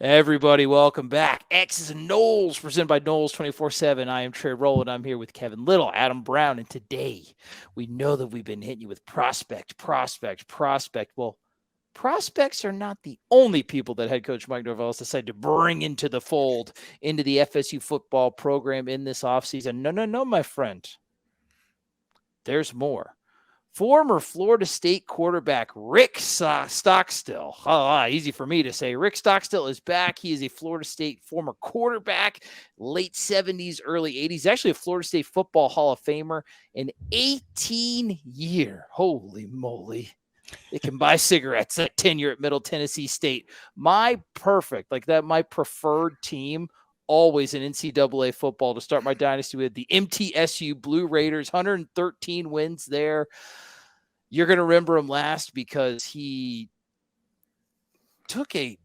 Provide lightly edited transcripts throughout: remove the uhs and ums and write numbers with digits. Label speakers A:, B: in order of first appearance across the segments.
A: Everybody, welcome back. X's and Knowles, presented by Knowles 24/7. I am Trey Rowland. I'm here with Kevin Little, Adam Brown, and today we know that we've been hitting you with prospect. Well, prospects are not the only people that head coach Mike Norvell has decided to bring into the fold, into the FSU football program in this offseason. No, my friend. There's more. Former Florida State quarterback Rick Stockstill. Easy for me to say. Rick Stockstill is back. He is a Florida State former quarterback, late 70s, early 80s. Actually a Florida State football Hall of Famer. An 18-year, holy moly, it can buy cigarettes, that tenure at Middle Tennessee State. My preferred team, always in NCAA football to start my dynasty with, the MTSU Blue Raiders, 113 wins there. You're going to remember him last because he took a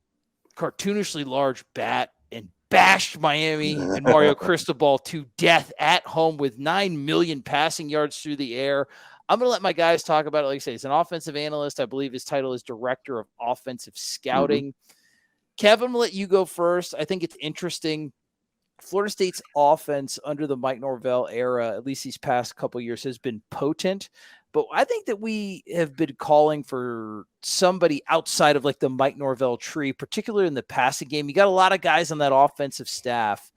A: cartoonishly large bat and bashed Miami and Mario Cristobal to death at home with 9 million passing yards through the air. I'm going to let my guys talk about it. Like I say, he's an offensive analyst. I believe his title is Director of Offensive Scouting. Kevin, I'm going to let you go first. I think it's interesting. Florida State's offense under the Mike Norvell era, at least these past couple of years, has been potent. But I think that we have been calling for somebody outside of like the Mike Norvell tree, particularly in the passing game. You got a lot of guys on that offensive staff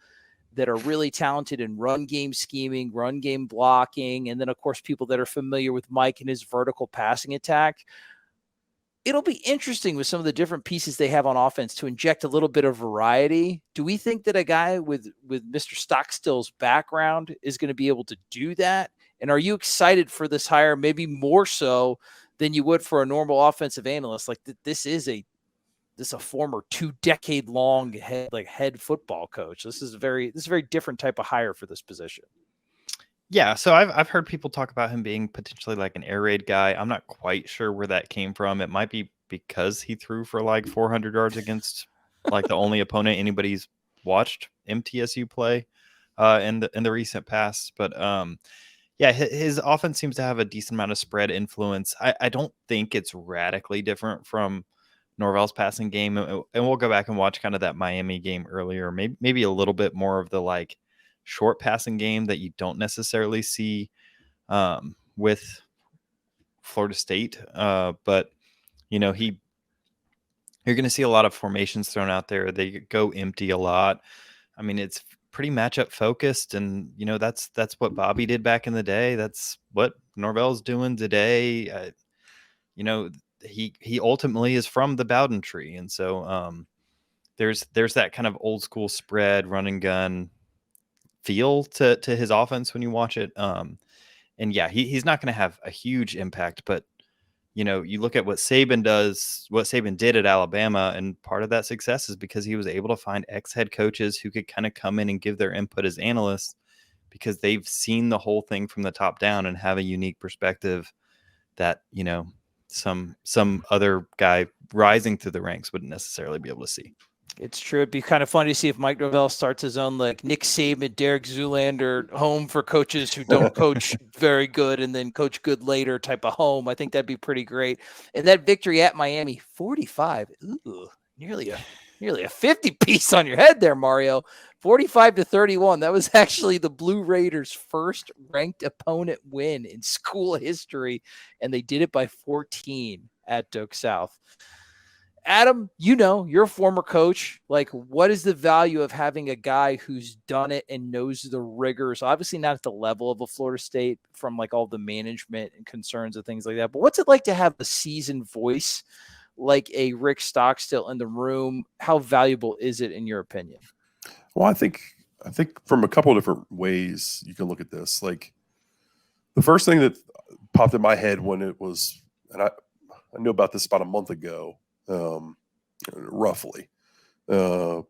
A: that are really talented in run game scheming, run game blocking, and then, of course, people that are familiar with Mike and his vertical passing attack. It'll be interesting with some of the different pieces they have on offense to inject a little bit of variety. Do we think that a guy with Mr. Stockstill's background is going to be able to do that? And are you excited for this hire, maybe more so than you would for a normal offensive analyst? Like this is a former 2-decade-long head football coach. This is a very different type of hire for this position.
B: Yeah, so I've heard people talk about him being potentially like an air raid guy. I'm not quite sure where that came from. It might be because he threw for like 400 yards against like the only opponent anybody's watched MTSU play in the recent past. But yeah, his offense seems to have a decent amount of spread influence. I don't think it's radically different from Norvell's passing game, and we'll go back and watch kind of that Miami game earlier. Maybe a little bit more of the like short passing game that you don't necessarily see with Florida State. But you know, you're going to see a lot of formations thrown out there. They go empty a lot. I mean, it's pretty matchup focused, and you know that's what Bobby did back in the day. That's what Norvell's doing today. You know, he ultimately is from the Bowden tree, and so there's that kind of old school spread run and gun feel to his offense when you watch it. And yeah, he's not going to have a huge impact, but you know, you look at what Saban did at Alabama, and part of that success is because he was able to find ex-head coaches who could kind of come in and give their input as analysts because they've seen the whole thing from the top down and have a unique perspective that, you know, some other guy rising through the ranks wouldn't necessarily be able to see.
A: It's true. It'd be kind of funny to see if Mike Norvell starts his own like Nick Saban, Derek Zoolander home for coaches who don't coach very good and then coach good later type of home. I think that'd be pretty great. And that victory at Miami, 45, nearly a 50 piece on your head there, Mario. 45-31. That was actually the Blue Raiders' first ranked opponent win in school history, and they did it by 14 at Doak South. Adam, you know, you're a former coach. Like, what is the value of having a guy who's done it and knows the rigors? Obviously not at the level of a Florida State from like all the management and concerns and things like that. But what's it like to have a seasoned voice like a Rick Stockstill in the room? How valuable is it in your opinion?
C: Well, I think from a couple of different ways you can look at this. Like the first thing that popped in my head when it was, and I knew about this about a month ago, roughly. The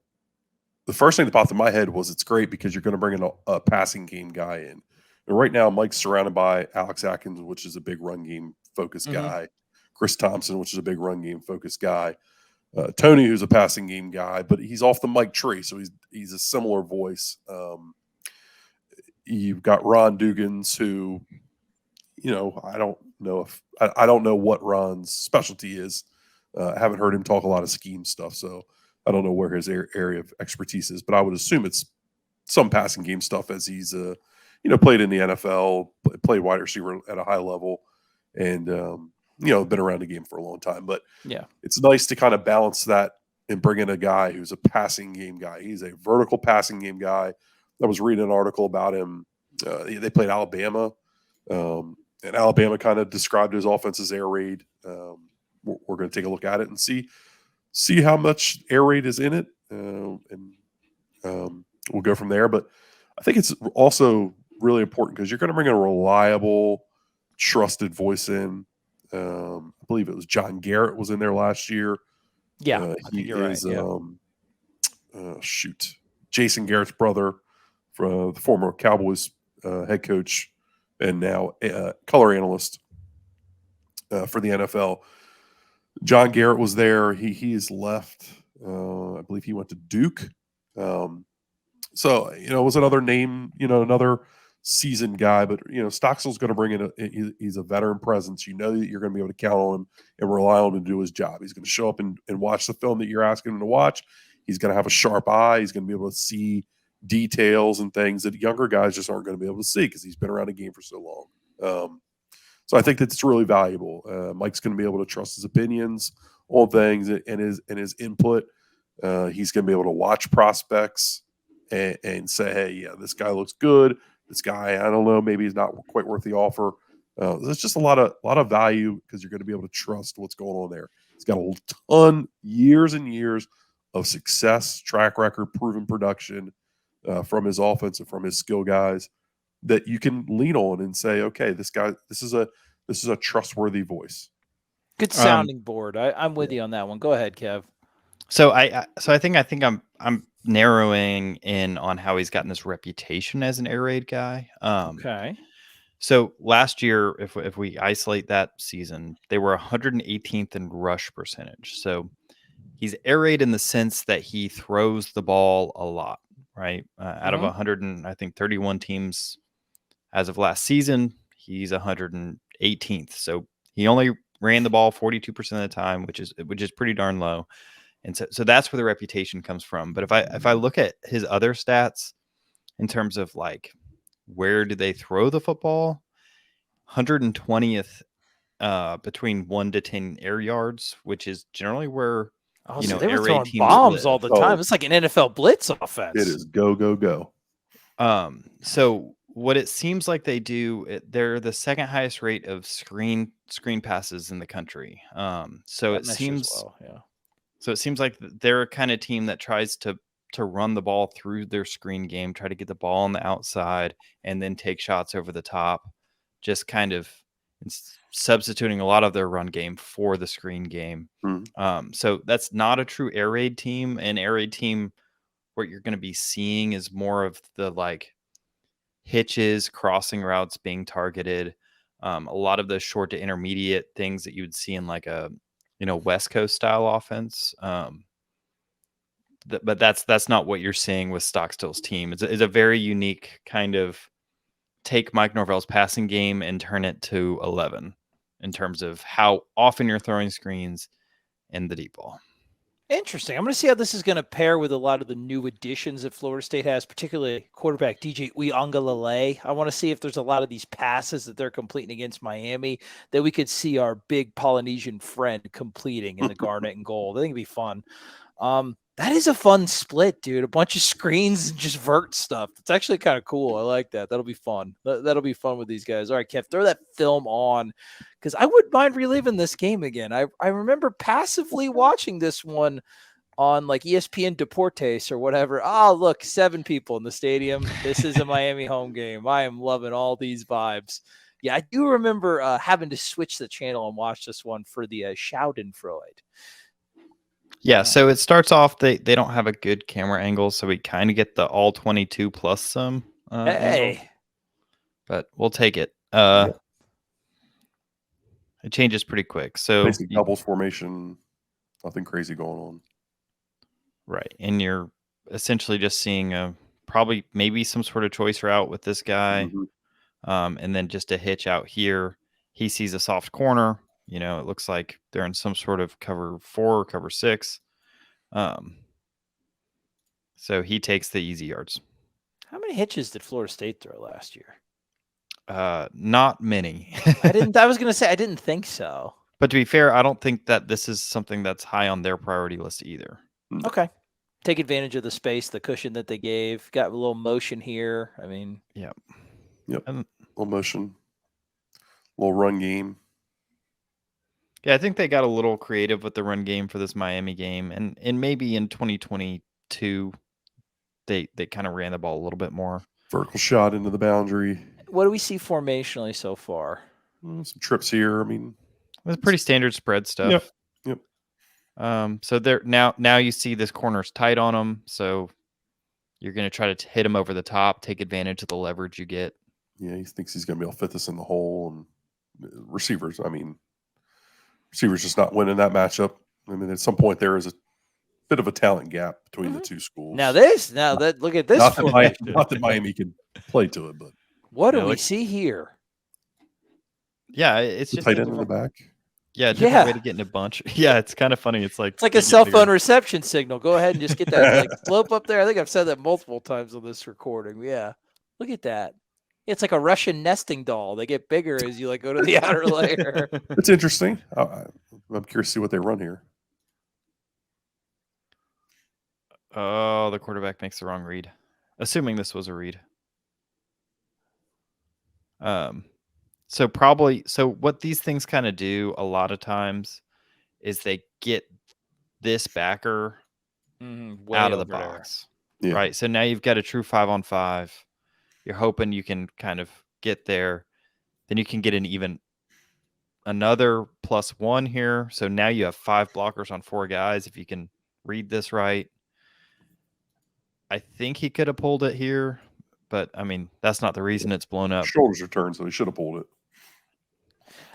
C: first thing that popped in my head was it's great because you're going to bring in a passing game guy in. And right now, Mike's surrounded by Alex Atkins, which is a big run game focused guy. Chris Thompson, which is a big run game focused guy. Tony, who's a passing game guy, but he's off the Mike tree, so he's a similar voice. You've got Ron Dugans, who, you know, I don't know what Ron's specialty is. I haven't heard him talk a lot of scheme stuff, so I don't know where his area of expertise is, but I would assume it's some passing game stuff as he's played in the NFL, played wide receiver at a high level, and been around the game for a long time. But
A: Yeah,
C: it's nice to kind of balance that and bring in a guy who's a passing game guy. He's a vertical passing game guy. I was reading an article about him. They played Alabama, and Alabama kind of described his offense as air raid. We're going to take a look at it and see how much air raid is in it, and we'll go from there. But I think it's also really important because you're going to bring a reliable, trusted voice in. I believe it was John Garrett was in there last year.
A: yeah, I think you're right. Yeah.
C: Jason Garrett's brother, from the former Cowboys head coach and now color analyst for the NFL. John Garrett was there. He has left. I believe he went to Duke. So it was another name, another seasoned guy. But Stockstill's going to bring in he's a veteran presence. You know that you're going to be able to count on him and rely on him to do his job. He's going to show up and watch the film that you're asking him to watch. He's going to have a sharp eye. He's going to be able to see details and things that younger guys just aren't going to be able to see because he's been around the game for so long. So I think that's really valuable. Mike's going to be able to trust his opinions on things and his input. He's going to be able to watch prospects and say, hey, yeah, this guy looks good. This guy, I don't know, maybe he's not quite worth the offer. There's just a lot of value because you're going to be able to trust what's going on there. He's got a ton, years and years of success, track record, proven production from his offense and from his skill guys that you can lean on and say, okay, this is a trustworthy voice.
A: Good sounding board. I'm with you on that one. Go ahead, Kev.
B: So I think I'm narrowing in on how he's gotten this reputation as an air raid guy.
A: Okay.
B: So last year, if we isolate that season, they were 118th in rush percentage. So he's air raid in the sense that he throws the ball a lot, right? Out of 131 teams as of last season, he's 118th. So he only ran the ball 42% of the time, which is pretty darn low. And so that's where the reputation comes from. But if I look at his other stats in terms of like where do they throw the football, 120th between 1 to 10 air yards, which is generally where
A: so they were
B: air raid
A: throwing
B: teams
A: bombs
B: live.
A: all the time. It's like an NFL blitz offense.
C: It is go, go, go.
B: So what it seems like they do, they're the second highest rate of screen passes in the country. So it seems So it seems like they're a kind of team that tries to run the ball through their screen game, try to get the ball on the outside, and then take shots over the top, just kind of substituting a lot of their run game for the screen game. So that's not a true air raid team. An air raid team, what you're going to be seeing is more of the like hitches, crossing routes being targeted, a lot of the short to intermediate things that you would see in like a West Coast style offense. But that's not what you're seeing with Stockstill's team. It's a very unique kind of take Mike Norvell's passing game and turn it to 11 in terms of how often you're throwing screens and the deep ball.
A: Interesting. I'm going to see how this is going to pair with a lot of the new additions that Florida State has, particularly quarterback DJ Uiagalelei. I want to see if there's a lot of these passes that they're completing against Miami that we could see our big Polynesian friend completing in the garnet and gold. I think it'd be fun. That is a fun split, dude. A bunch of screens and just vert stuff. It's actually kind of cool. I like that. That'll be fun. That'll be fun with these guys. All right, Kev, throw that film on because I wouldn't mind reliving this game again. I remember passively watching this one on like ESPN Deportes or whatever. Oh, look, 7 people in the stadium. This is a Miami home game. I am loving all these vibes. Yeah, I do remember having to switch the channel and watch this one for the Schadenfreude.
B: Yeah, so it starts off, they don't have a good camera angle, so we kind of get the all 22 plus some angle, but we'll take it. It changes pretty quick. So
C: basically doubles formation, nothing crazy going on.
B: Right, and you're essentially just seeing probably maybe some sort of choice route with this guy, and then just a hitch out here. He sees a soft corner. It looks like they're in some sort of cover 4 or cover 6. So he takes the easy yards.
A: How many hitches did Florida State throw last year?
B: Not many.
A: I was going to say I didn't think so.
B: But to be fair, I don't think that this is something that's high on their priority list either.
A: Okay. Take advantage of the space, the cushion that they gave. Got a little motion here. I mean,
C: Yep.
B: And,
C: Little motion, little run game.
B: yeah, I think they got a little creative with the run game for this Miami game, and maybe in 2022 they kind of ran the ball a little bit more.
C: Vertical shot into the boundary.
A: what do we see formationally so far?
C: Some trips here. I mean,
B: It was pretty standard spread stuff.
C: Yep.
B: So there now you see this corner's tight on them, so you're going to try to hit him over the top, take advantage of the leverage you get.
C: Yeah, he thinks he's going to be able to fit this in the hole. And receivers, receivers just not winning that matchup. I mean, at some point there is a bit of a talent gap between the two schools.
A: Look at this.
C: Not that Miami can play to it, but
A: what do we see here?
B: Yeah, it's just
C: tight end in the back.
B: Yeah, different way to get in a bunch. Yeah, it's kind of funny. It's like
A: a cell phone reception signal. Go ahead and just get that slope up there. I think I've said that multiple times on this recording. Yeah, look at that. It's like a Russian nesting doll. They get bigger as you go to the outer layer.
C: It's interesting. I'm curious to see what they run here.
B: Oh, the quarterback makes the wrong read. Assuming this was a read. So what these things kind of do a lot of times is they get this backer out of the box.
C: Yeah.
B: Right. So now you've got a true 5-on-5. You're hoping you can kind of get there. Then you can get another +1 here. So now you have 5 blockers on 4 guys if you can read this right. I think he could have pulled it here, but I mean, that's not the reason it's blown up.
C: Shoulders are turned, so he should have pulled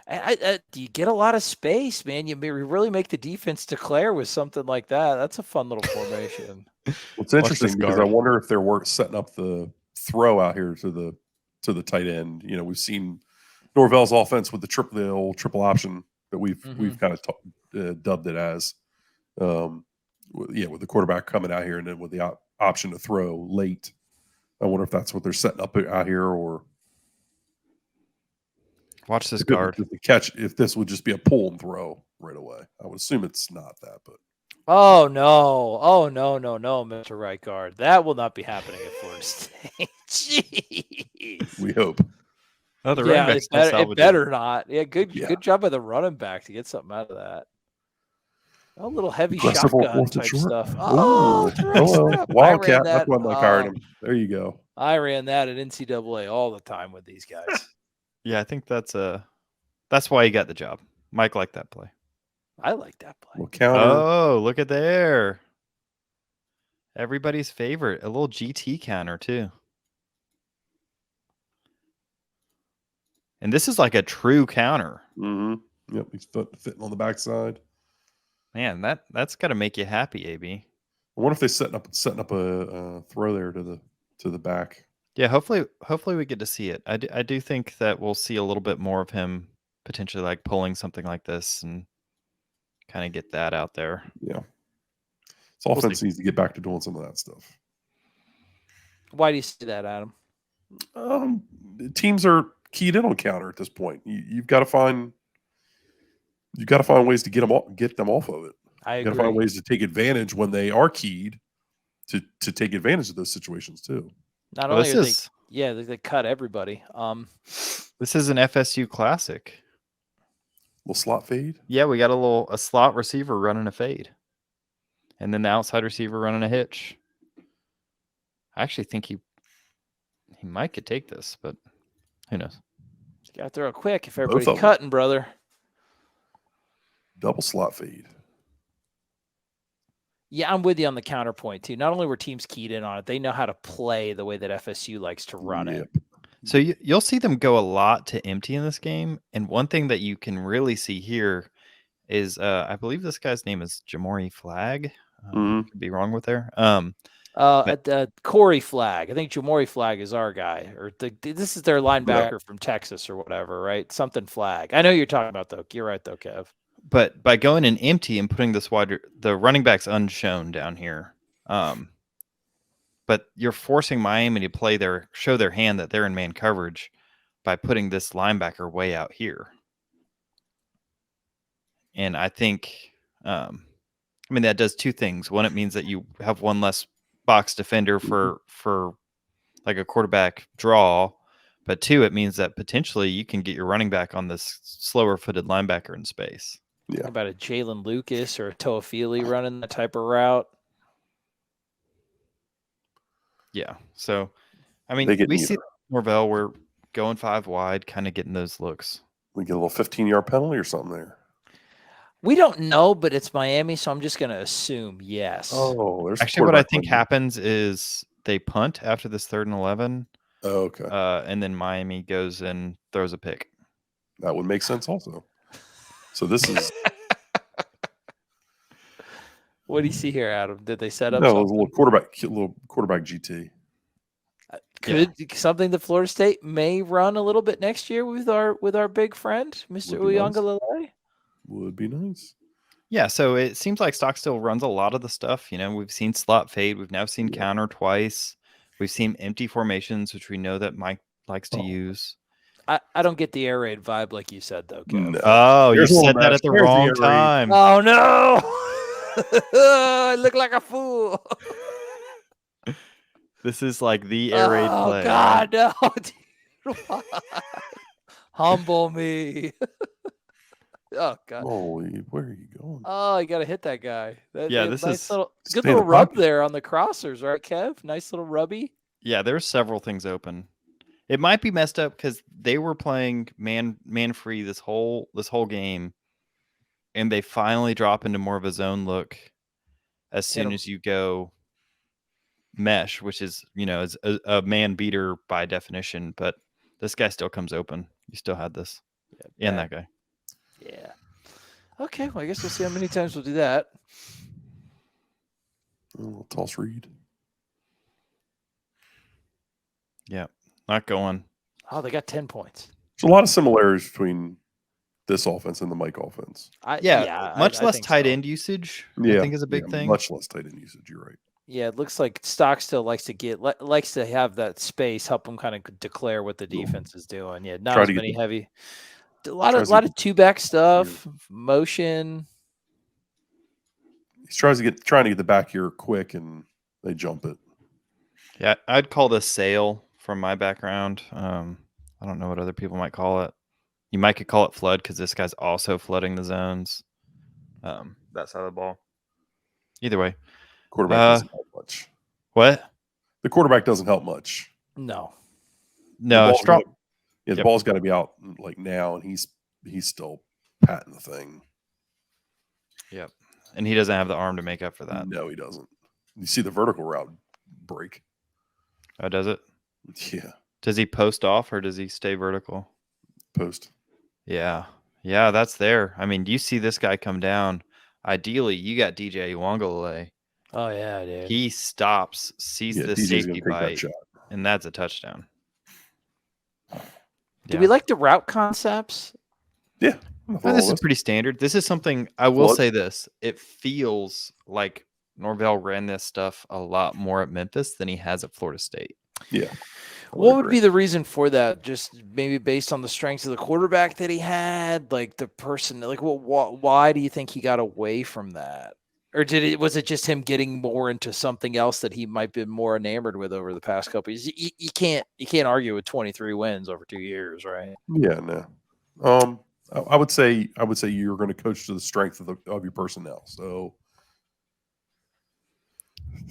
C: it.
A: You get a lot of space, man. You really make the defense declare with something like that. That's a fun little formation.
C: Well, it's interesting because I wonder if they're setting up the throw out here to the tight end. We've seen Norvell's offense with the old triple option that we've kind of dubbed it as. With the quarterback coming out here and then with the option to throw late. I wonder if that's what they're setting up out here, or
B: watch this guard.
C: If this would just be a pull and throw right away. I would assume it's not that, but
A: oh no, Mr. Right Guard. That will not be happening at Florida State. Jeez.
C: We hope.
B: Oh, the running back
A: it better not. Yeah, good job by the running back to get something out of that. A little heavy shotgun type stuff.
C: Wildcat. That's why Mike hired him. There you go.
A: I ran that at NCAA all the time with these guys.
B: Yeah, I think that's why he got the job. Mike liked that play.
A: I like that play.
C: Well, counter.
B: Oh, look at there. Everybody's favorite. A little GT counter, too. And this is like a true counter.
C: Mm-hmm. Yep, he's fitting on the backside.
B: Man, that's got to make you happy, AB.
C: I wonder if they're setting up a throw there to the back.
B: Yeah, hopefully we get to see it. I do think that we'll see a little bit more of him potentially pulling something like this and kind of get that out there.
C: Yeah. This offense needs to get back to doing some of that stuff.
A: Why do you say that, Adam?
C: Teams are keyed in on counter at this point. You've got to find ways to get them off of it.
A: I agree.
C: You got to find ways to take advantage when they are keyed to take advantage of those situations too.
A: Not only they cut everybody.
B: This is an FSU classic.
C: Little slot fade.
B: Yeah, we got a slot receiver running a fade, and then the outside receiver running a hitch. I actually think he might could take this, but who knows?
A: Got to throw it quick if everybody's cutting, brother.
C: Double slot fade.
A: Yeah, I'm with you on the counterpoint too. Not only were teams keyed in on it, they know how to play the way that FSU likes to run it.
B: So you'll see them go a lot to empty in this game. And one thing that you can really see here is I believe this guy's name is Jamori Flagg. Could be wrong with there.
A: Corey Flagg. I think Jamori Flagg is our guy. This is their linebacker from Texas or whatever, right? Something Flagg. I know you're talking about, though. You're right, though, Kev.
B: But by going in empty and putting this the running back's unshown down here. but you're forcing Miami to show their hand that they're in man coverage by putting this linebacker way out here. And I think, that does two things. One, it means that you have one less box defender for like a quarterback draw. But two, it means that potentially you can get your running back on this slower-footed linebacker in space.
C: Yeah.
A: How about a Jalen Lucas or a Toafili running that type of route?
B: Yeah. So, we see Norvell, we're going 5 wide, kind of getting those looks.
C: We get a little 15-yard penalty or something there.
A: We don't know, but it's Miami, so I'm just going to assume yes.
C: Oh, there's
B: actually what I think happens is they punt after this 3rd and 11.
C: Oh, okay.
B: And then Miami goes and throws a pick.
C: That would make sense also. So this is
A: What do you see here, Adam? Did they set up
C: no,
A: something?
C: a little quarterback GT.
A: Could something that Florida State may run a little bit next year with our big friend, Mr. Uiagalelei?
C: Would be nice.
B: Yeah, so it seems like Stockstill runs a lot of the stuff. We've seen slot fade. We've now seen counter twice. We've seen empty formations, which we know that Mike likes to use.
A: I don't get the air raid vibe like you said, though, Kev.
C: No.
B: Oh, you said that at the wrong time.
A: Oh, no. I look like a fool.
B: This is like the air raid play.
A: Oh, God, no. Dude, humble me. Oh, God.
C: Holy, where are you going?
A: Oh, you got to hit that guy.
B: This
A: nice
B: is
A: good little rub there on the crossers, right, Kev? Nice little rubby.
B: Yeah, there's several things open. It might be messed up because they were playing man free this whole game, and they finally drop into more of a zone look as soon as you go mesh, which is is a man beater by definition. But this guy still comes open. You still had this, and that guy.
A: Yeah. Okay, well, I guess we'll see how many times we'll do that.
C: Oh, toss read.
B: Yeah, not going.
A: Oh, they got 10 points.
C: There's a lot of similarities between this offense and the Mike offense.
B: Much less tight end usage. I think is a big thing.
C: Much less tight end usage. You're right.
A: Yeah, it looks like Stockstill likes to have that space, help him kind of declare what the defense is doing. Yeah, not as many heavy. A lot of two-back stuff, motion.
C: He's trying to get the back here quick, and they jump it.
B: Yeah, I'd call this sail from my background. I don't know what other people might call it. You could call it flood because this guy's also flooding the zones. That side of the ball. Either way.
C: Quarterback doesn't help much.
B: What?
C: The quarterback doesn't help much.
A: No.
C: The ball's got to be out like now, and he's still patting the thing.
B: Yep. And he doesn't have the arm to make up for that.
C: No, he doesn't. You see the vertical route break.
B: Oh, does it?
C: Yeah.
B: Does he post off or does he stay vertical?
C: Post.
B: Yeah. Yeah, that's there. You see this guy come down. Ideally, you got DJ Uiagalelei.
A: Oh, yeah, dude.
B: He stops, sees the safety bite, and that's a touchdown.
A: Do we like the route concepts?
C: Yeah.
B: This is pretty standard. This is something I will say this. It feels like Norvell ran this stuff a lot more at Memphis than he has at Florida State.
C: Yeah.
A: What would be the reason for that? Just maybe based on the strengths of the quarterback that he had, like the person, like why do you think he got away from that? Or was it just him getting more into something else that he might be more enamored with over the past couple of years? You can't argue with 23 wins over 2 years, right?
C: Yeah, no. I would say you're going to coach to the strength of your personnel. So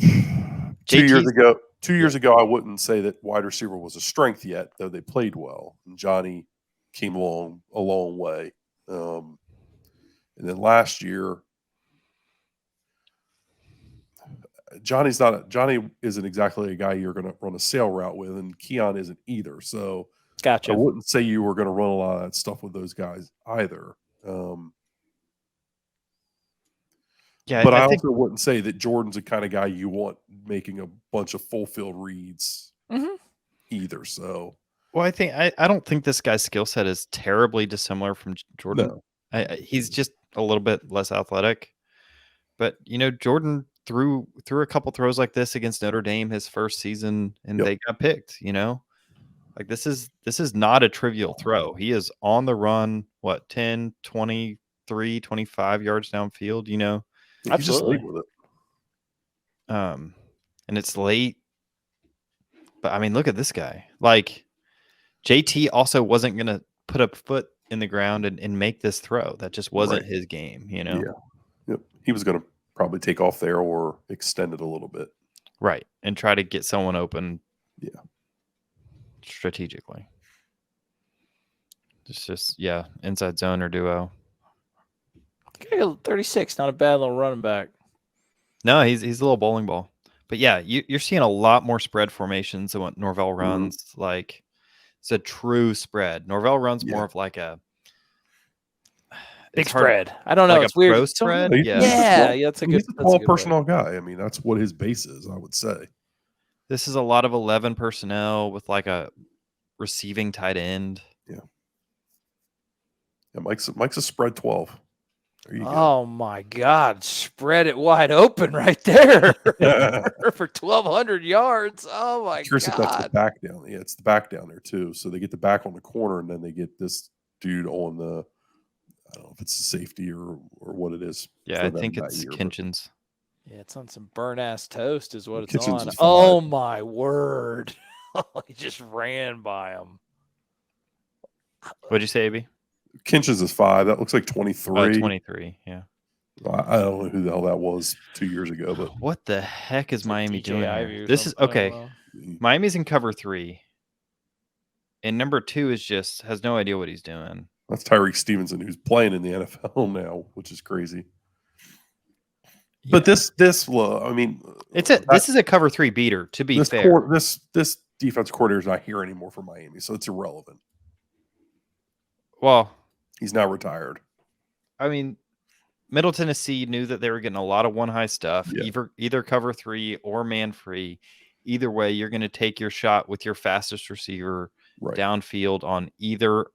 C: 2 years ago, I wouldn't say that wide receiver was a strength yet, though they played well. And Johnny came along a long way. And then last year, Johnny isn't exactly a guy you're going to run a sail route with, and Keon isn't either. So
A: gotcha.
C: I wouldn't say you were going to run a lot of that stuff with those guys either. But I also wouldn't say that Jordan's the kind of guy you want making a bunch of full field reads either. So,
B: well, I don't think this guy's skill set is terribly dissimilar from Jordan. No. He's just a little bit less athletic. But Jordan threw a couple throws like this against Notre Dame his first season, and
C: Yep.
B: they got picked. Like this is not a trivial throw. He is on the run, 10, 23, 25 yards downfield,
C: He's just late with it.
B: and it's late. But I mean, look at this guy. Like JT also wasn't going to put a foot in the ground and make this throw. That just wasn't his game,
C: Yeah. Yep. He was going to probably take off there or extend it a little bit.
B: Right. And try to get someone open.
C: Yeah.
B: Strategically. It's just, inside zone or duo.
A: 36, not a bad little running back.
B: No, he's a little bowling ball. But yeah, you're seeing a lot more spread formations than what Norvell runs. Like, it's a true spread. Norvell runs more of like a
A: big spread. I don't know.
B: Like
A: it's
B: a
A: weird.
B: pro spread.
A: Yeah, that's a good.
C: He's a 12 personnel guy. I mean, that's what his base is, I would say.
B: This is a lot of 11 personnel with like a receiving tight end.
C: Yeah. Mike's a spread 12. There you go.
A: Oh my God! Spread it wide open right there for 1,200 yards. Oh my
C: Curious if that's the
A: God!
C: back down. Yeah, it's the back down there too. So they get the back on the corner, and then they get this dude on the. I don't know if it's the safety or what it is.
B: Yeah, I think it's Kinchins.
A: Yeah, it's on some burnt ass toast, is what it's
C: Kitchens
A: on.
C: is
A: Oh my word! He just ran by him.
B: What'd you say, AB?
C: Kinchins is 5. That looks like 23.
B: 23, yeah.
C: I don't know who the hell that was 2 years ago, but
B: what the heck is Miami
A: DJ
B: doing?
A: Ivy
B: This is okay.
A: Well.
B: Miami's in cover 3, and number 2 has no idea what he's doing.
C: That's Tyreek Stevenson, who's playing in the NFL now, which is crazy. Yeah. But this, I mean,
B: this is a cover 3 beater. To be fair,
C: this defense coordinator is not here anymore for Miami, so it's irrelevant.
B: Well,
C: he's now retired.
B: I mean, Middle Tennessee knew that they were getting a lot of one high stuff, either cover 3 or man free. Either way, you're going to take your shot with your fastest receiver downfield on either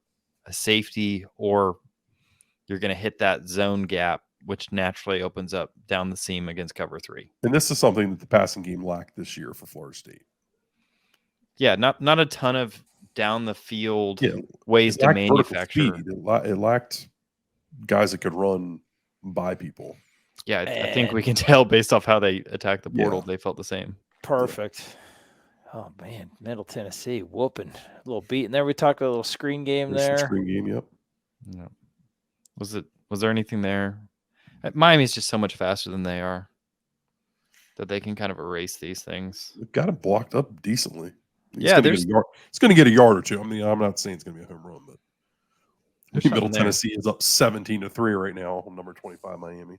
B: a safety, or you're going to hit that zone gap, which naturally opens up down the seam against cover 3.
C: And this is something that the passing game lacked this year for Florida State.
B: Yeah, not a ton of down the field ways to manufacture.
C: It lacked guys that could run by people.
B: Yeah, I think we can tell based off how they attacked the portal. They felt the same.
A: Perfect. Oh man, Middle Tennessee whooping, a little beating there. We talked about a little screen game there.
C: Screen game, yep.
B: Yeah. Was there anything there? Miami's just so much faster than they are that they can kind of erase these things.
C: They've got it blocked up decently.
B: It's
C: going to get a yard or two. I mean, I'm not saying it's going to be a home run, but Middle Tennessee is up 17-3 right now on number 25 Miami.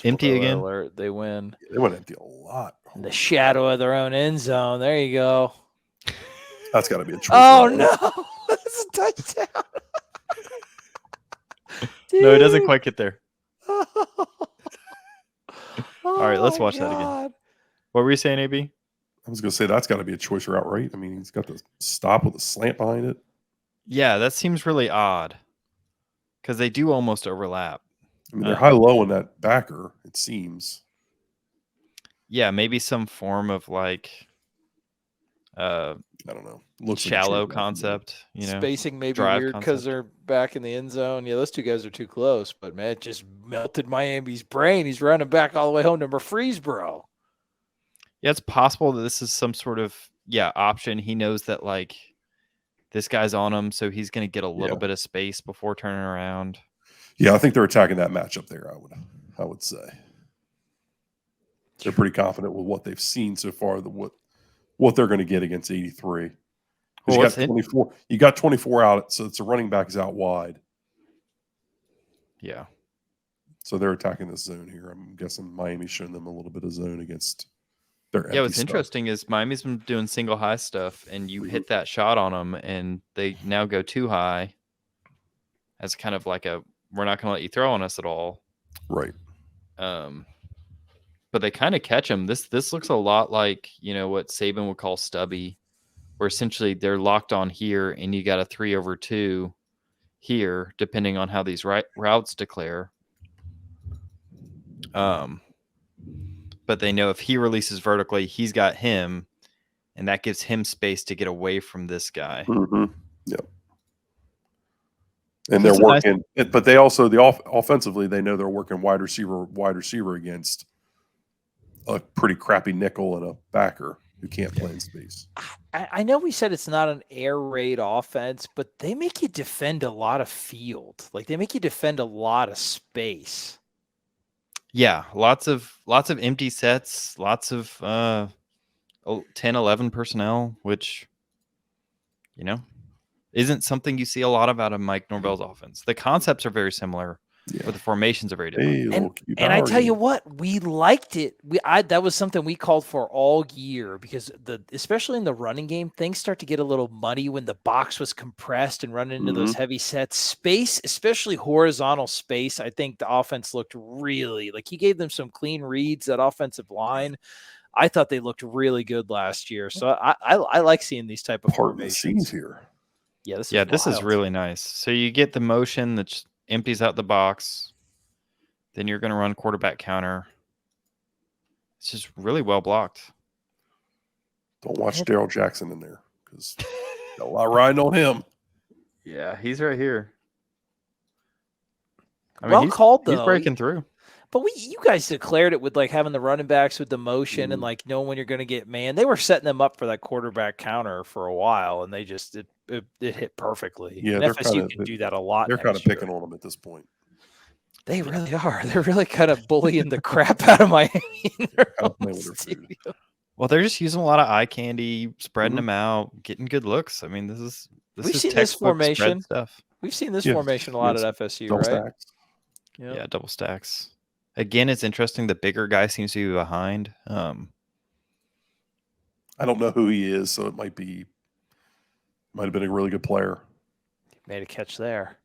B: Empty again.
A: Alert, they win.
C: They went empty a lot.
A: In the shadow of their own end zone. There you go.
C: That's got to be a choice.
A: Oh no, it's a touchdown.
B: No, it doesn't quite get there. All right, let's watch that again. What were you saying, AB?
C: I was going to say that's got to be a choice route, right? I mean, he's got the stop with a slant behind it.
B: Yeah, that seems really odd because they do almost overlap.
C: I mean, they're high-low in that backer, it seems.
B: Yeah, maybe some form of like,
C: I don't know. Looks
B: shallow
C: like
B: concept,
A: spacing maybe weird because they're back in the end zone. Yeah, those two guys are too close, but man, it just melted Miami's brain. He's running back all the way home to Murfreesboro.
B: Yeah, it's possible that this is some sort of option. He knows that like this guy's on him, so he's going to get a little bit of space before turning around. Yeah,
C: I think they're attacking that matchup there. I would say they're pretty confident with what they've seen so far. What they're going to get against 83. Well, you got 24. You got 24 out, so it's a running back is out wide.
B: Yeah.
C: So they're attacking this zone here. I'm guessing Miami's showing them a little bit of zone against their empty
B: what's
C: stuff.
B: Interesting is Miami's been doing single high stuff, and you hit that shot on them, and they now go too high as kind of like we're not going to let you throw on us at all.
C: Right.
B: But they kind of catch them. This looks a lot like, what Saban would call stubby, where essentially they're locked on here and you got a 3/2 here, depending on how these routes declare. but they know if he releases vertically, he's got him, and that gives him space to get away from this guy.
C: Mm-hmm. Yep. And
B: So
C: they're
B: it's a nice-
C: working, but they also offensively they know they're working wide receiver against a pretty crappy nickel and a backer who can't play in space.
A: I know we said it's not an air raid offense, but they make you defend a lot of field. Like they make you defend a lot of space.
B: Yeah, lots of empty sets, lots of 10, 11 personnel, which, you know, isn't something you see a lot of out of Mike Norvell's offense. The concepts are very similar, but the formations are very different.
C: Hey,
A: And I tell you what, we liked it. That was something we called for all year because especially in the running game, things start to get a little muddy when the box was compressed and running into those heavy sets. Space, especially horizontal space, I think the offense looked really like he gave them some clean reads, that offensive line. I thought they looked really good last year. So I like seeing these type of
C: part of the
A: formations
C: scenes here.
A: Yeah,
B: this is really nice. So you get the motion that just empties out the box. Then you're going to run quarterback counter. It's just really well blocked.
C: Don't watch Daryl Jackson in there because a lot riding on him.
B: Yeah, he's right here. I mean,
A: well called though.
B: He's breaking through.
A: But you guys declared it with like having the running backs with the motion and like knowing when you're going to get man. They were setting them up for that quarterback counter for a while, and they just it hit perfectly.
C: Yeah,
A: and FSU can do that a lot.
C: They're kind of picking on them at this point.
A: They really are. They're really kind of bullying the crap out of Miami.
B: Well, they're just using a lot of eye candy, spreading them out, getting good looks. I mean,
A: we've seen this formation
B: stuff.
A: We've seen this formation a lot at FSU,
C: double
A: right?
C: Stacks.
A: Yep.
B: Yeah, double stacks. Again, it's interesting. The bigger guy seems to be behind.
C: I don't know who he is, so it might have been a really good player.
A: Made a catch there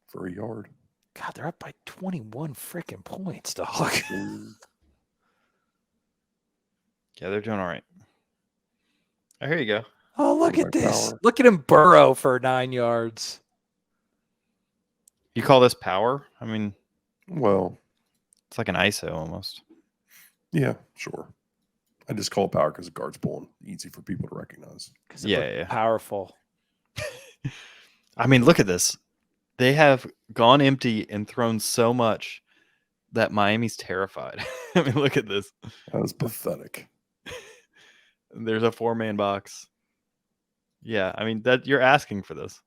C: for a yard.
A: God, they're up by 21 freaking points, dog.
B: Yeah, they're doing all right. Oh, here you go.
A: Oh, look at this. Power. Look at him burrow for 9 yards.
B: You call this power? I mean,
C: well,
B: it's like an ISO almost.
C: Yeah, sure. I just call it power because the guard's pulling. Easy for people to recognize.
B: Yeah.
A: Powerful.
B: I mean, look at this. They have gone empty and thrown so much that Miami's terrified. I mean, look at this.
C: That was pathetic.
B: There's a 4-man box. Yeah, I mean, that you're asking for this.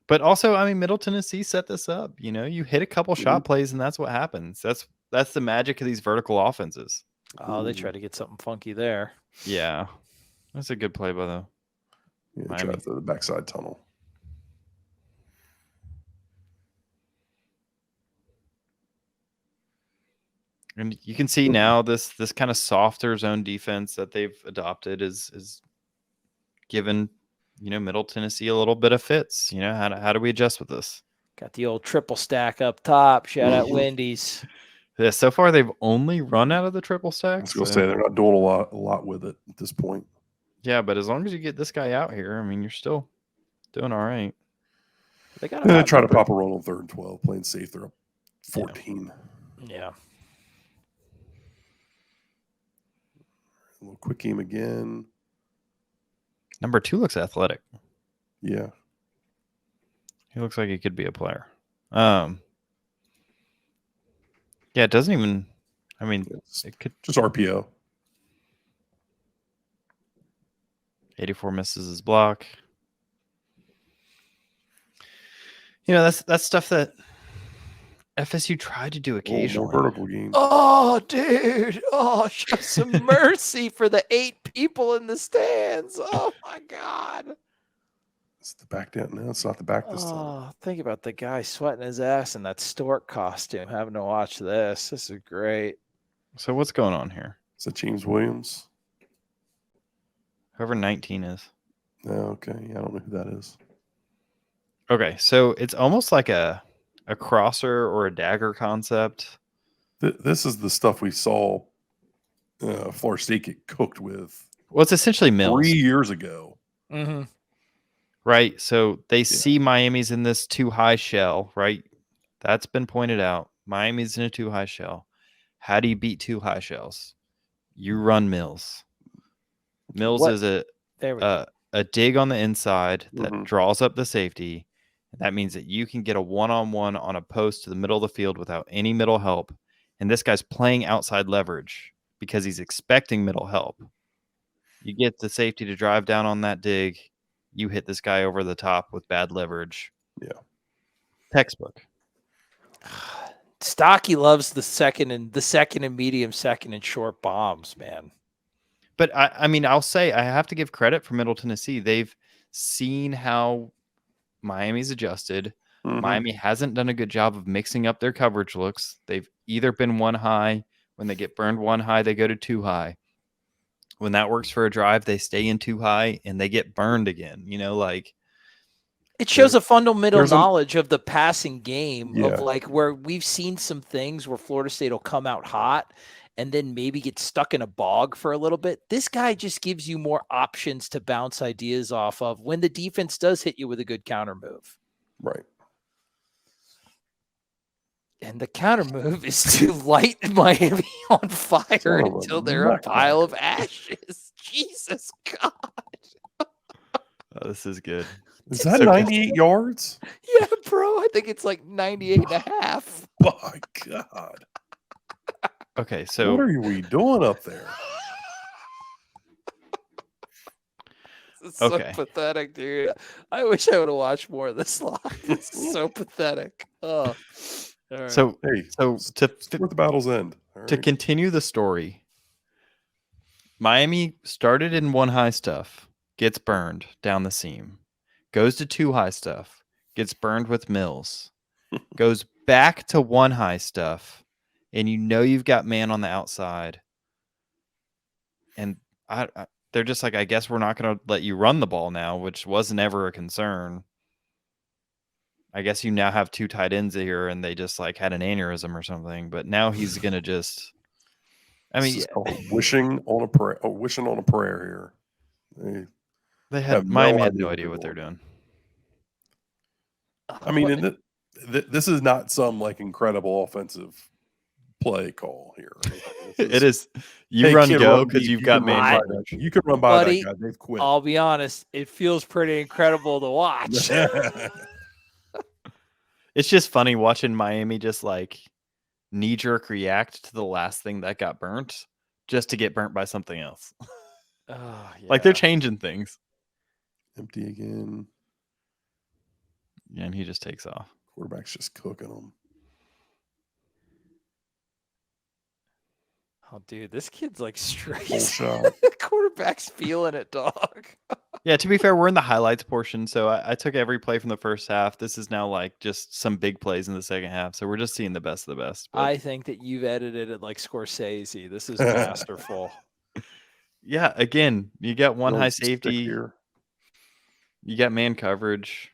B: But also, I mean, Middle Tennessee set this up. You know, you hit a couple shot plays, and that's what happens. That's the magic of these vertical offenses.
A: Oh, they try to get something funky there.
B: Yeah, that's a good play by the.
C: Yeah, try the backside tunnel.
B: And you can see now this kind of softer zone defense that they've adopted is given, you know, Middle Tennessee a little bit of fits. You know, how do we adjust with this?
A: Got the old triple stack up top. Shout out Wendy's.
B: Yeah, so far they've only run out of the triple stack.
C: I was going to say they're not doing a lot with it at this point.
B: Yeah, but as long as you get this guy out here, I mean, you're still doing all right.
C: They got try to pop a roll on 3rd and 12, playing safe. They're up 14.
A: Yeah.
C: A little quick game again.
B: Number 2 looks athletic.
C: Yeah.
B: He looks like he could be a player. Yeah, it doesn't even. I mean, it could
C: just RPO.
B: 84 misses his block. You know, that's stuff that FSU tried to do occasionally.
C: More vertical game.
A: Oh, dude. Oh, show some mercy for the 8 people in the stands. Oh, my God.
C: It's the back down. No, it's not the back this time.
A: Oh, think about the guy sweating his ass in that stork costume. Having to watch this. This is great.
B: So what's going on here?
C: Is that James Williams?
B: Whoever 19 is.
C: Oh, okay. I don't know who that is.
B: Okay, so it's almost like a crosser or a dagger concept.
C: This is the stuff we saw Florida State get cooked with.
B: Well, it's essentially Mills.
C: 3 years ago.
A: Mm-hmm.
B: Right, so they see Miami's in this too high shell, right? That's been pointed out. Miami's in a too high shell. How do you beat 2 high shells? You run Mills. Mills
A: What?
B: is
A: There we go.
B: a dig on the inside that
C: Mhm.
B: draws up the safety. That means that you can get a one-on-one on a post to the middle of the field without any middle help. And this guy's playing outside leverage because he's expecting middle help. You get the safety to drive down on that dig. You hit this guy over the top with bad leverage.
C: Yeah.
B: Textbook.
A: Stocky loves the second and medium, second and short bombs, man.
B: But I mean, I'll say I have to give credit for Middle Tennessee. They've seen how Miami's adjusted.
C: Mhm.
B: Miami hasn't done a good job of mixing up their coverage looks. They've either been 1 high. When they get burned 1 high, they go to 2 high. When that works for a drive, they stay in 2 high and they get burned again. Like
A: it shows a fundamental
C: there's
A: knowledge of the passing game
C: Yeah.
A: of like where we've seen some things where Florida State will come out hot and then maybe get stuck in a bog for a little bit. This guy just gives you more options to bounce ideas off of when the defense does hit you with a good counter move.
C: Right.
A: And the counter move is to light Miami on fire
C: Son of a
A: until they're a pile of
C: nutcracker.
A: ashes. Jesus God.
B: oh, this is good.
C: Is that
B: So-
C: 98 yards?
A: Yeah, bro. I think it's like 98 and a half.
C: My God.
B: Okay,
C: What
B: so
C: are we doing up there?
A: This is so
B: Okay.
A: pathetic, dude. I wish I would have watched more of this live. This is so pathetic. Oh. All right.
B: so
C: Hey,
B: so to
C: where the battle's end. All
B: to
C: right.
B: continue the story, Miami started in 1 high stuff, gets burned down the seam, goes to 2 high stuff, gets burned with Mills, goes back to 1 high stuff, and you've got man on the outside. And they're just like, I guess we're not going to let you run the ball now, which was never a concern. I guess you now have 2 tight ends here, and they just like had an aneurysm or something. But now he's going to just. I
C: This
B: mean,
C: is called wishing on a prayer. Oh, wishing on a prayer here.
B: they
C: have
B: had
C: no
B: Miami had
C: idea
B: no
C: what
B: idea
C: they're
B: what they're
C: doing.
B: doing.
C: I mean, and this is not some like incredible offensive play call here.
B: It is. You
C: Hey,
B: run
C: kid,
B: go
C: run
B: because
C: deep.
B: you've
C: You
B: got
C: can run
B: man
C: by
B: coverage.
C: that. You can run by
A: Buddy,
C: that guy. They've quit.
A: I'll be honest, it feels pretty incredible to watch.
B: It's just funny watching Miami just like knee-jerk react to the last thing that got burnt just to get burnt by something else.
A: Oh,
B: Like they're
A: yeah.
B: changing things.
C: Empty again.
B: Yeah, and he just takes off.
C: Quarterback's just cooking them.
A: Oh, dude, this kid's like
C: Full
A: straight.
C: shot.
A: Quarterback's feeling it, dog.
B: Yeah, to be fair, we're in the highlights portion, so I took every play from the first half. This is now like just some big plays in the second half, so we're just seeing the best of the best. But
A: I think that you've edited it like Scorsese. This is masterful.
B: yeah, again, you got 1 high
C: Throwing some stick
B: safety,
C: here.
B: you got man coverage,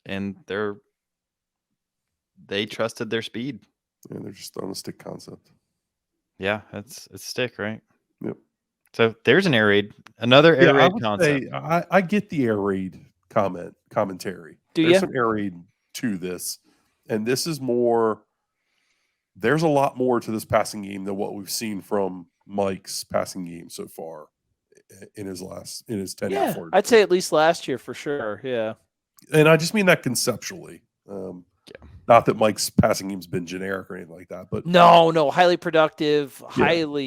B: and they trusted their speed.
C: And they're just throwing a stick concept.
B: Yeah, it's stick, right?
C: Yep.
B: So there's an air raid, another air
C: Yeah, I
B: raid
C: would
B: concept.
C: say I get the air raid commentary.
A: Do
C: There's
A: ya?
C: some air raid to this, and this is more. There's a lot more to this passing game than what we've seen from Mike's passing game so far in his tenure.
A: Yeah,
C: at Florida
A: I'd
C: State.
A: say at least last year for sure. Yeah.
C: And I just mean that conceptually. Not that Mike's passing game's been generic or anything like that, but
A: No, highly productive,
C: Yeah.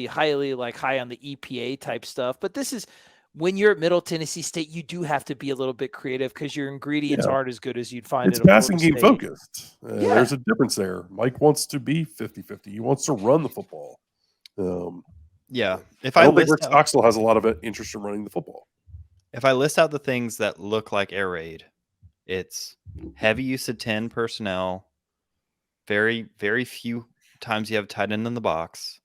A: highly like high on the EPA type stuff. But this is when you're at Middle Tennessee State, you do have to be a little bit creative because your ingredients
C: Yeah.
A: aren't as good as you'd find
C: it's
A: at a
C: passing
A: Florida
C: game
A: State.
C: focused. There's a difference there. Mike wants to be 50-50. He wants to run the football.
B: Yeah, if
C: I
B: I
C: don't think
B: list
C: Rick
B: out,
C: Stockstill has a lot of interest in running the football.
B: if I list out the things that look like air raid, it's heavy use of 10 personnel, very very few times you have tight end in the box,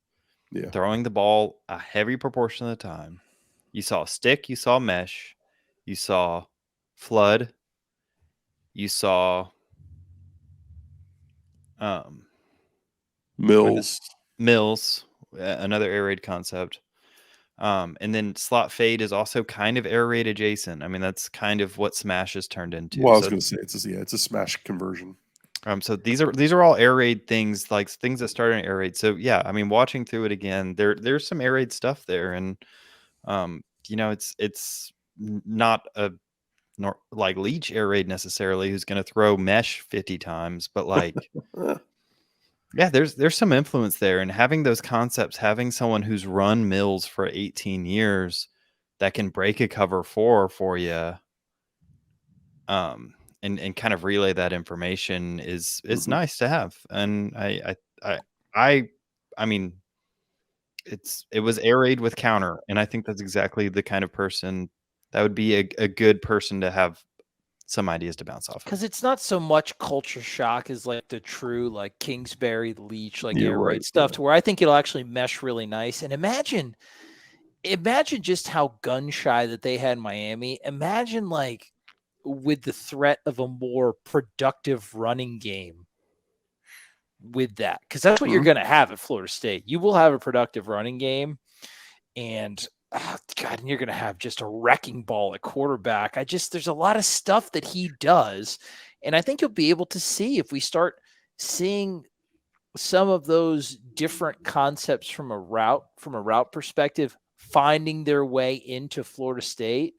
C: Yeah.
B: throwing the ball a heavy proportion of the time. You saw stick, you saw mesh, you saw flood, you saw
C: Mills.
B: Mills, another air raid concept. And then slot fade is also kind of air raid adjacent. I mean, that's kind of what Smash has turned into.
C: Well, I was
B: So
C: going to say it's a smash conversion.
B: So these are all air raid things, like things that started in air raid. So yeah, I mean, watching through it again, there's some air raid stuff there, and it's not a like Leech air raid necessarily who's going to throw mesh 50 times, but like yeah, there's some influence there, and having those concepts, having someone who's run mills for 18 years that can break a cover 4 for you, and kind of relay that information is nice to have. And I mean, it was air raid with counter, and I think that's exactly the kind of person that would be a good person to have some ideas to bounce off of.
A: Because it's not so much culture shock as like the true like Kingsbury, Leech, like
C: Yeah,
A: air raid
C: right,
A: stuff,
C: yeah.
A: to where I think it'll actually mesh really nice. And imagine just how gun shy that they had in Miami. Imagine like with the threat of a more productive running game with that, because that's what you're
C: Mhm.
A: going to have at Florida State. You will have a productive running game, and God, and you're going to have just a wrecking ball at quarterback. There's a lot of stuff that he does, and I think you'll be able to see if we start seeing some of those different concepts from a route perspective finding their way into Florida State.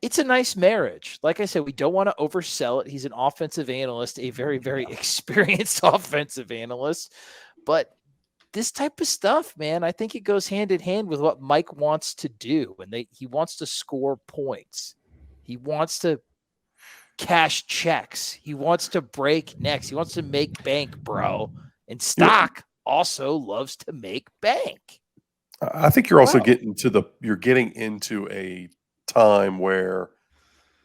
A: It's a nice marriage. Like I said, we don't want to oversell it. He's an offensive analyst, a very, very experienced offensive analyst. But this type of stuff, man, I think it goes hand in hand with what Mike wants to do. And he wants to score points. He wants to cash checks. He wants to break necks. He wants to make bank, bro. And Stock also loves to make bank.
C: I think you're also
A: Wow.
C: getting into a time where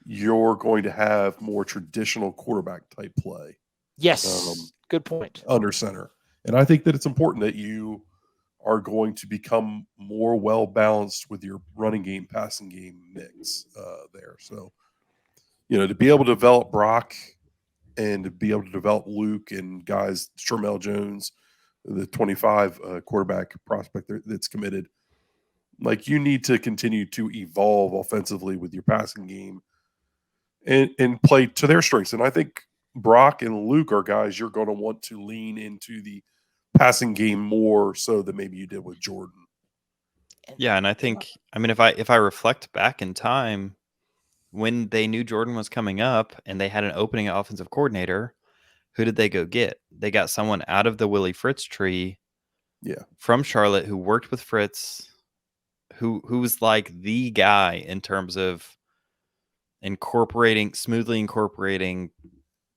C: you're going to have more traditional quarterback type play
A: Yes. Good point.
C: under center. And I think that it's important that you are going to become more well balanced with your running game, passing game mix there. So, to be able to develop Brock and to be able to develop Luke and guys, Shermel Jones, the 25 quarterback prospect that's committed, like you need to continue to evolve offensively with your passing game and play to their strengths. And I think Brock and Luke are guys you're going to want to lean into the passing game more so than maybe you did with Jordan.
B: Yeah, and I think, I mean, if I reflect back in time when they knew Jordan was coming up and they had an opening offensive coordinator, who did they go get? They got someone out of the Willie Fritz tree,
C: Yeah,
B: from Charlotte, who worked with Fritz, who was like the guy in terms of smoothly incorporating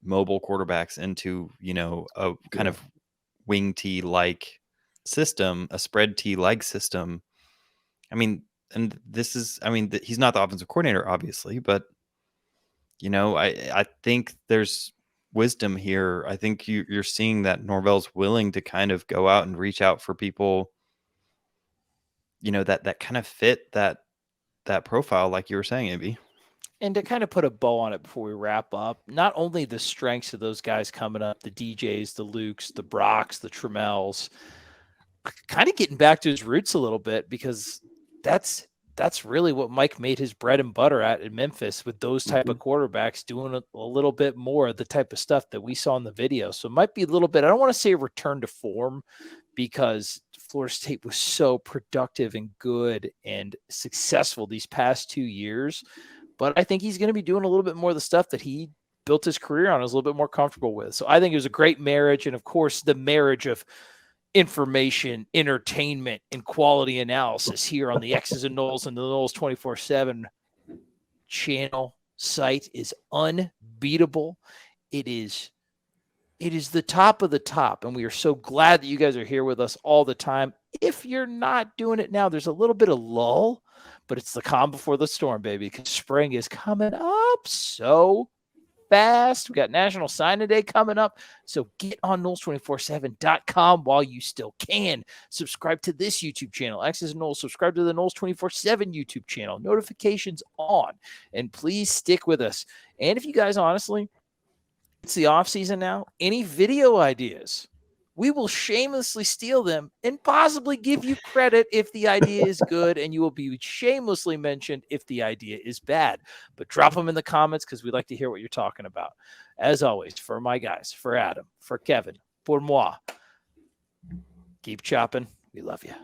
B: mobile quarterbacks into, a kind of wing tee like system, a spread tee like system. I mean, and he's not the offensive coordinator, obviously, but I think there's wisdom here. I think you're seeing that Norvell's willing to kind of go out and reach out for people, that kind of fit that profile, like you were saying, Abby.
A: And to kind of put a bow on it before we wrap up, not only the strengths of those guys coming up, the DJs, the Lukes, the Brocks, the Tremels, kind of getting back to his roots a little bit, because that's really what Mike made his bread and butter at in Memphis, with those type of quarterbacks doing a little bit more of the type of stuff that we saw in the video. So it might be a little bit, I don't want to say a return to form, because Florida State was so productive and good and successful these past 2 years. But I think he's going to be doing a little bit more of the stuff that he built his career on, is a little bit more comfortable with. So I think it was a great marriage. And of course, the marriage of information, entertainment, and quality analysis here on the X's and Knowles and the Knowles 24/7 channel site is unbeatable. It is the top of the top, and we are so glad that you guys are here with us all the time. If you're not doing it now, there's a little bit of lull, but it's the calm before the storm, baby, because spring is coming up so fast. We got National Signing Day coming up. So get on Knowles247.com while you still can. Subscribe to this YouTube channel, X's and Knowles. Subscribe to the Knowles 24/7 YouTube channel. Notifications on. And please stick with us. And if you guys, honestly, it's the off season now, any video ideas, we will shamelessly steal them and possibly give you credit if the idea is good, and you will be shamelessly mentioned if the idea is bad. But drop them in the comments because we'd like to hear what you're talking about. As always, for my guys, for Adam, for Kevin, pour moi, keep chopping. We love you.